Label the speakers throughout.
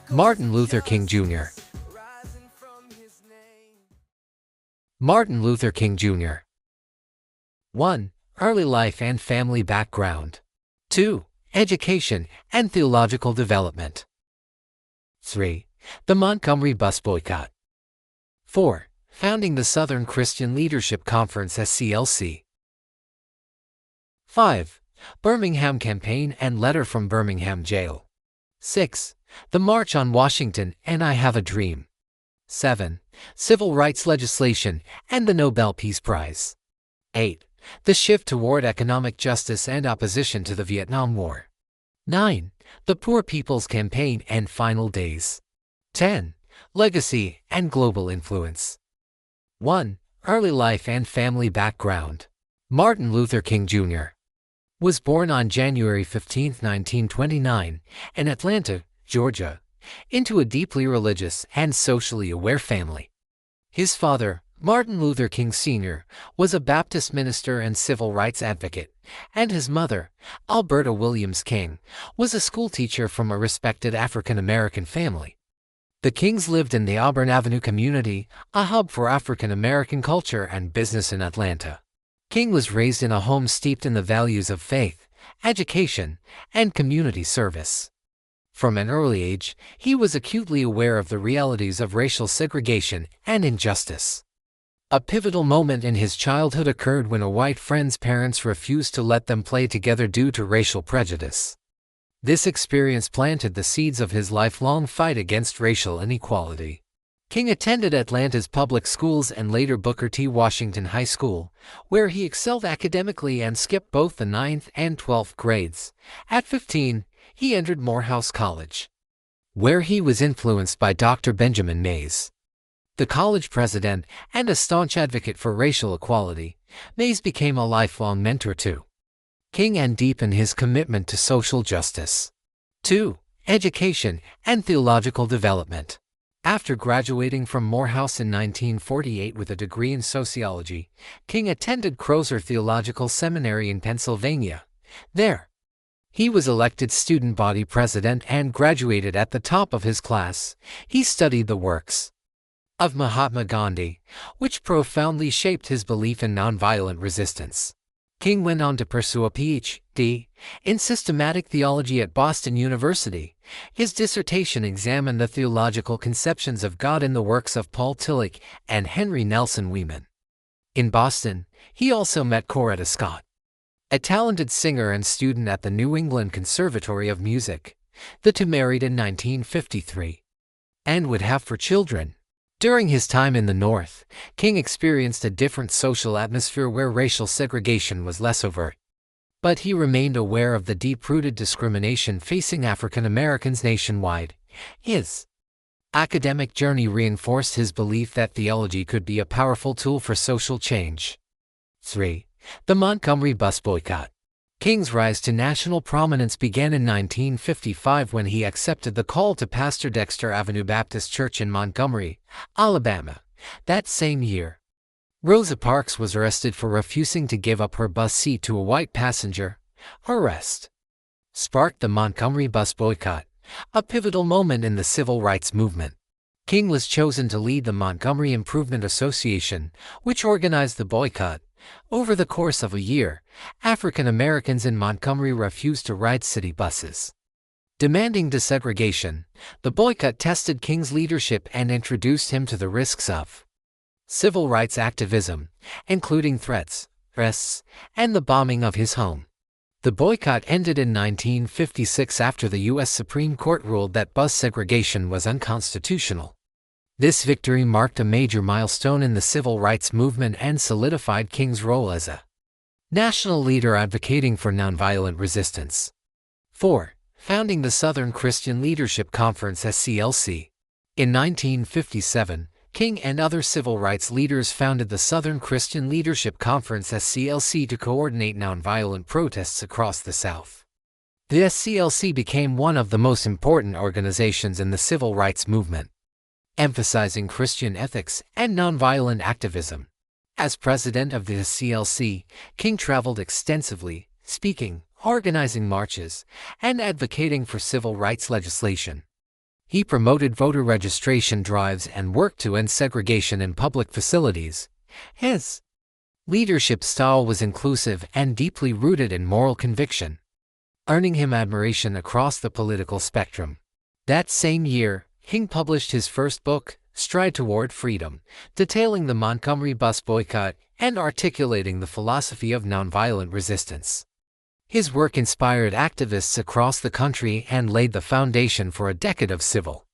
Speaker 1: Martin Luther King Jr. Martin Luther King Jr. 1. Early life and family background. 2. Education and theological development. 3. The Montgomery bus boycott. 4. Founding the Southern Christian Leadership Conference SCLC. 5. Birmingham Campaign and Letter from Birmingham Jail. 6. The March on Washington and I Have a Dream. 7. Civil rights legislation and the Nobel Peace Prize. 8. The shift toward economic justice and opposition to the Vietnam War. 9. The Poor People's Campaign and Final Days. 10. Legacy and global influence. 1. Early life and family background. Martin Luther King Jr. was born on January 15, 1929, in Atlanta, Georgia, into a deeply religious and socially aware family. His father, Martin Luther King Sr., was a Baptist minister and civil rights advocate, and his mother, Alberta Williams King, was a schoolteacher from a respected African-American family. The Kings lived in the Auburn Avenue community, a hub for African-American culture and business in Atlanta. King was raised in a home steeped in the values of faith, education, and community service. From an early age, he was acutely aware of the realities of racial segregation and injustice. A pivotal moment in his childhood occurred when a white friend's parents refused to let them play together due to racial prejudice. This experience planted the seeds of his lifelong fight against racial inequality. King attended Atlanta's public schools and later Booker T. Washington High School, where he excelled academically and skipped both the 9th and 12th grades. At 15, he entered Morehouse College, where he was influenced by Dr. Benjamin Mays, the college president and a staunch advocate for racial equality. Mays became a lifelong mentor to King and deepened his commitment to social justice. 2. Education and theological development. After graduating from Morehouse in 1948 with a degree in sociology, King attended Crozer Theological Seminary in Pennsylvania. There, he was elected student body president and graduated at the top of his class. He studied the works of Mahatma Gandhi, which profoundly shaped his belief in nonviolent resistance. King went on to pursue a Ph.D. in systematic theology at Boston University. His dissertation examined the theological conceptions of God in the works of Paul Tillich and Henry Nelson Weeman. In Boston, he also met Coretta Scott, a talented singer and student at the New England Conservatory of Music. The two married in 1953 and would have 4 children. During his time in the North, King experienced a different social atmosphere where racial segregation was less overt. But he remained aware of the deep-rooted discrimination facing African Americans nationwide. His academic journey reinforced his belief that theology could be a powerful tool for social change. 3. The Montgomery bus boycott. King's rise to national prominence began in 1955 when he accepted the call to pastor Dexter Avenue Baptist Church in Montgomery, Alabama. That same year, Rosa Parks was arrested for refusing to give up her bus seat to a white passenger. Her arrest sparked the Montgomery bus boycott, a pivotal moment in the civil rights movement. King was chosen to lead the Montgomery Improvement Association, which organized the boycott. Over the course of a year, African Americans in Montgomery refused to ride city buses, demanding desegregation. The boycott tested King's leadership and introduced him to the risks of civil rights activism, including threats, arrests, and the bombing of his home. The boycott ended in 1956 after the U.S. Supreme Court ruled that bus segregation was unconstitutional. This victory marked a major milestone in the civil rights movement and solidified King's role as a national leader advocating for nonviolent resistance. 4. Founding the Southern Christian Leadership Conference SCLC. In 1957, King and other civil rights leaders founded the Southern Christian Leadership Conference SCLC to coordinate nonviolent protests across the South. The SCLC became one of the most important organizations in the civil rights movement, emphasizing Christian ethics and nonviolent activism. As president of the SCLC, King traveled extensively, speaking, organizing marches, and advocating for civil rights legislation. He promoted voter registration drives and worked to end segregation in public facilities. His leadership style was inclusive and deeply rooted in moral conviction, earning him admiration across the political spectrum. That same year, King published his first book, Stride Toward Freedom, detailing the Montgomery bus boycott and articulating the philosophy of nonviolent resistance. His work inspired activists across the country and laid the foundation for a decade of civil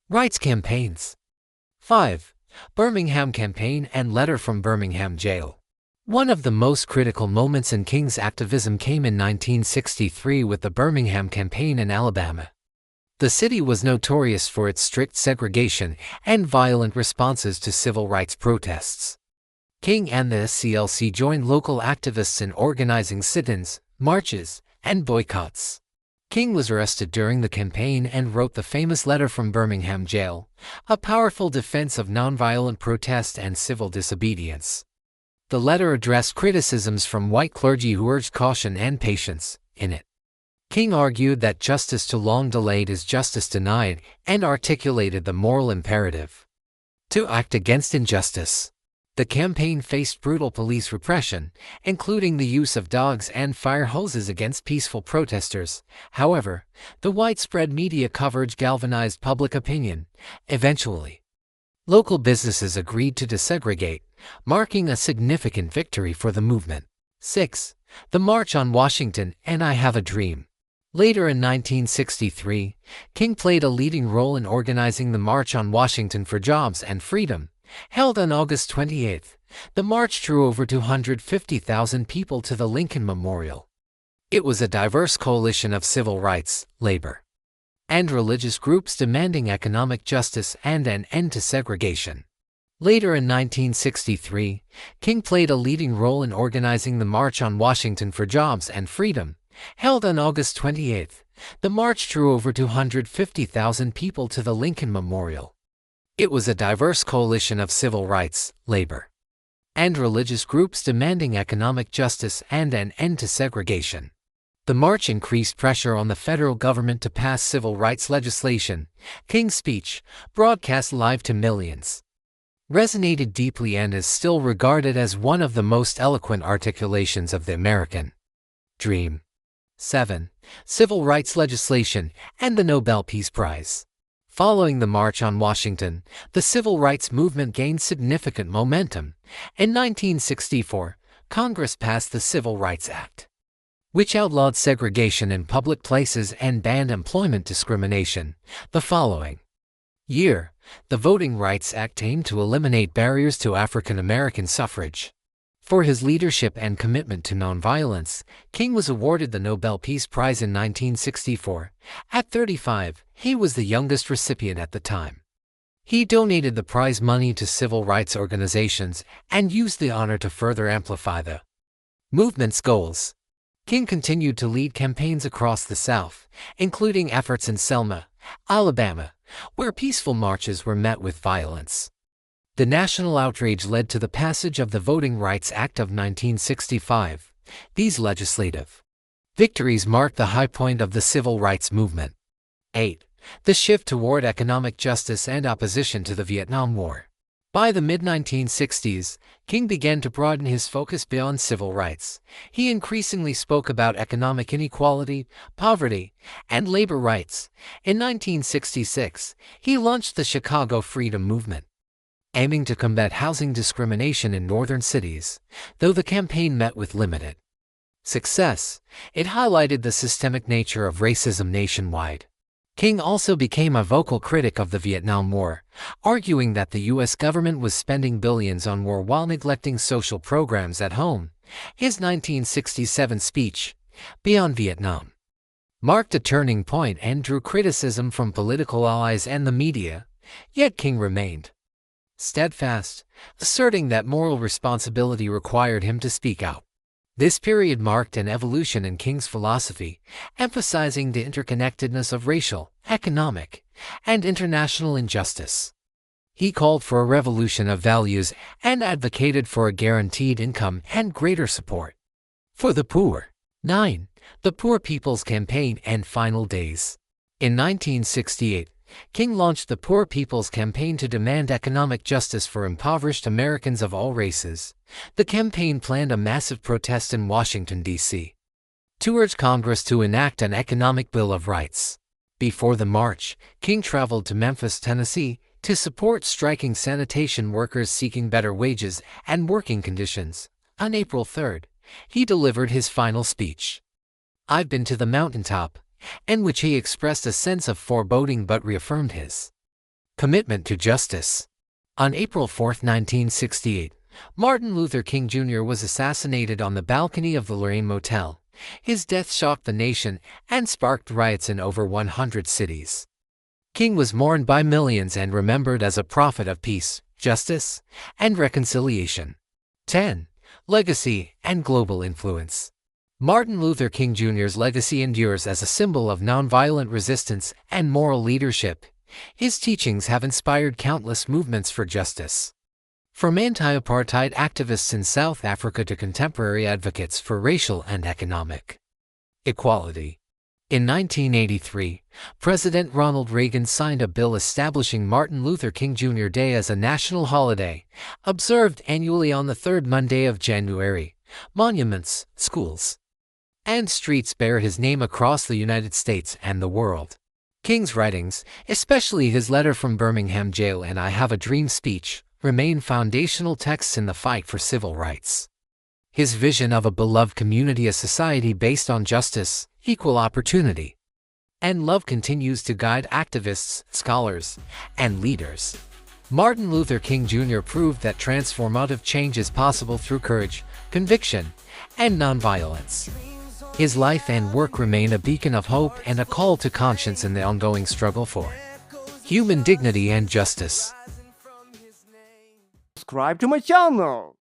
Speaker 1: rights campaigns. 5. Birmingham Campaign and Letter from Birmingham Jail. One of the most critical moments in King's activism came in 1963 with the Birmingham Campaign in Alabama. The city was notorious for its strict segregation and violent responses to civil rights protests. King and the SCLC joined local activists in organizing sit-ins, marches, and boycotts. King was arrested during the campaign and wrote the famous Letter from Birmingham Jail, a powerful defense of nonviolent protest and civil disobedience. The letter addressed criticisms from white clergy who urged caution and patience. In it, King argued that justice too long delayed is justice denied and articulated the moral imperative to act against injustice. The campaign faced brutal police repression, including the use of dogs and fire hoses against peaceful protesters. However, the widespread media coverage galvanized public opinion. Eventually, local businesses agreed to desegregate, marking a significant victory for the movement. 6. The March on Washington and I Have a Dream. Later in 1963, King played a leading role in organizing the March on Washington for Jobs and Freedom, held on August 28. The march drew over 250,000 people to the Lincoln Memorial. It was a diverse coalition of civil rights, labor, and religious groups demanding economic justice and an end to segregation. Later in 1963, King played a leading role in organizing the March on Washington for Jobs and Freedom, held on August 28. The march drew over 250,000 people to the Lincoln Memorial. It was a diverse coalition of civil rights, labor, and religious groups demanding economic justice and an end to segregation. The march increased pressure on the federal government to pass civil rights legislation. King's speech, broadcast live to millions, resonated deeply and is still regarded as one of the most eloquent articulations of the American dream. 7. Civil rights legislation and the Nobel Peace Prize. Following the March on Washington, the civil rights movement gained significant momentum. In 1964, Congress passed the Civil Rights Act, which outlawed segregation in public places and banned employment discrimination. The following year, the Voting Rights Act aimed to eliminate barriers to African American suffrage. For his leadership and commitment to nonviolence, King was awarded the Nobel Peace Prize in 1964. At 35, he was the youngest recipient at the time. He donated the prize money to civil rights organizations and used the honor to further amplify the movement's goals. King continued to lead campaigns across the South, including efforts in Selma, Alabama, where peaceful marches were met with violence. The national outrage led to the passage of the Voting Rights Act of 1965. These legislative victories marked the high point of the civil rights movement. 8. The shift toward economic justice and opposition to the Vietnam War. By the mid-1960s, King began to broaden his focus beyond civil rights. He increasingly spoke about economic inequality, poverty, and labor rights. In 1966, he launched the Chicago Freedom Movement, aiming to combat housing discrimination in northern cities. Though the campaign met with limited success, it highlighted the systemic nature of racism nationwide. King also became a vocal critic of the Vietnam War, arguing that the U.S. government was spending billions on war while neglecting social programs at home. His 1967 speech, Beyond Vietnam, marked a turning point and drew criticism from political allies and the media, yet King remained steadfast, asserting that moral responsibility required him to speak out. This period marked an evolution in King's philosophy, emphasizing the interconnectedness of racial, economic, and international injustice. He called for a revolution of values and advocated for a guaranteed income and greater support for the poor. 9. The Poor People's Campaign and Final Days. In 1968, King launched the Poor People's Campaign to demand economic justice for impoverished Americans of all races. The campaign planned a massive protest in Washington, D.C., to urge Congress to enact an economic Bill of Rights. Before the march, King traveled to Memphis, Tennessee, to support striking sanitation workers seeking better wages and working conditions. On April 3rd, he delivered his final speech, "I've been to the mountaintop," in which he expressed a sense of foreboding but reaffirmed his commitment to justice. On April 4, 1968, Martin Luther King Jr. was assassinated on the balcony of the Lorraine Motel. His death shocked the nation and sparked riots in over 100 cities. King was mourned by millions and remembered as a prophet of peace, justice, and reconciliation. 10. Legacy and global influence. Martin Luther King Jr.'s legacy endures as a symbol of nonviolent resistance and moral leadership. His teachings have inspired countless movements for justice, from anti-apartheid activists in South Africa to contemporary advocates for racial and economic equality. In 1983, President Ronald Reagan signed a bill establishing Martin Luther King Jr. Day as a national holiday, observed annually on the third Monday of January. Monuments, schools, and streets bear his name across the United States and the world. King's writings, especially his letter from Birmingham jail and "I Have a Dream" speech, remain foundational texts in the fight for civil rights. His vision of a beloved community, a society based on justice, equal opportunity, and love continues to guide activists, scholars, and leaders. Martin Luther King Jr. proved that transformative change is possible through courage, conviction, and nonviolence. His life and work remain a beacon of hope and a call to conscience in the ongoing struggle for human dignity and justice.
Speaker 2: Subscribe to my channel.